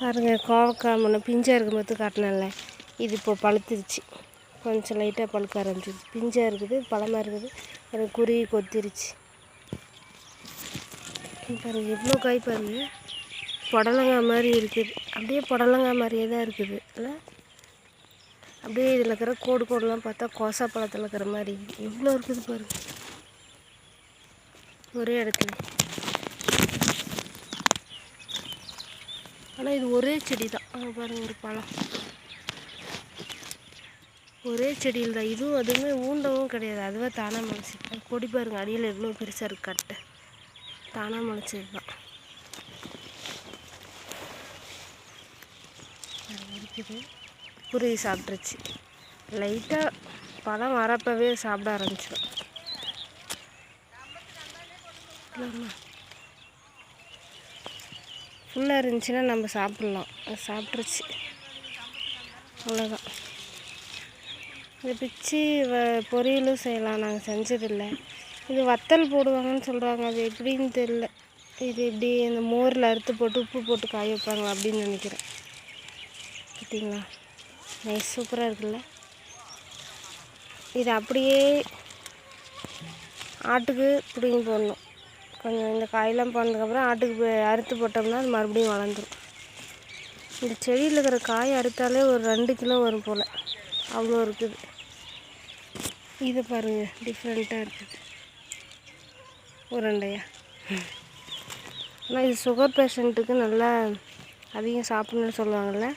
பாருங்கள், கோவக்காய் முன்ன பிஞ்சாக இருக்கும்போது காட்டினேன்ல, இது இப்போ பழுத்துருச்சு. கொஞ்சம் லைட்டாக பழுக்க ஆரம்பிச்சிருச்சு. பிஞ்சாக இருக்குது, பழமாக இருக்குது. எனக்கு குருவி கொத்திருச்சு. பாருங்கள் எவ்வளோ காய் பாருங்கள். புடலங்காய் மாதிரி இருக்குது. அப்படியே புடலங்காய் மாதிரியே தான் இருக்குது இல்லை? அப்படியே இதில் இருக்கிற கோடு கோடெலாம் பார்த்தா கோசா பழத்தில் இருக்கிற மாதிரி எவ்வளோ இருக்குது பாருங்கள், ஒரே இடத்துல. ஆனால் இது ஒரே செடி தான். பாருங்கள், ஒரு பழம் ஒரே செடியில் தான். இதுவும் அதுவுமே ஊண்டவும் கிடையாது, அதுவே தானாக முளைச்சி. அது கொடி பாருங்கள், அடியில் எவ்வளோ பெருசாக இருக்குது. கட்டை தானாக முளைச்சது தான் இருக்குது. குருவி சாப்பிட்ருச்சு. லைட்டாக பழம் வரப்பவே சாப்பிட ஆரம்பிச்சிடும். ஃபுல்லாக இருந்துச்சுன்னா நம்ம சாப்பிட்லாம். அது சாப்பிட்ருச்சு, அவ்வளோதான். இதை பிச்சு பொரியலும் செய்யலாம். நாங்கள் செஞ்சதில்லை. இது வத்தல் போடுவாங்கன்னு சொல்கிறாங்க, அது எப்படின்னு தெரியல. இது இப்படி இந்த மோரில் அறுத்து போட்டு உப்பு போட்டு காய வைப்பாங்க அப்படின்னு நினைக்கிறேன். பார்த்தீங்களா, நைஸ், சூப்பராக இருக்குல்ல. இது அப்படியே ஆட்டுக்கு பிடிங்கி போடணும். கொஞ்சம் இந்த காயெல்லாம் போனதுக்கப்புறம் ஆட்டுக்கு அறுத்து போட்டோம்னா அது மறுபடியும் வளர்ந்துடும். இந்த செடியில் இருக்கிற காய் அறுத்தாலே ஒரு 2 கிலோ வரும் போல், அவ்வளோ இருக்குது. இது பாருங்கள், டிஃப்ரெண்ட்டாக இருக்குது, உருண்டையா. ஆனால் இது சுகர் பேஷண்ட்டுக்கு நல்லா அதிகம் சாப்பிட்ணுன்னு சொல்லுவாங்கள்ல.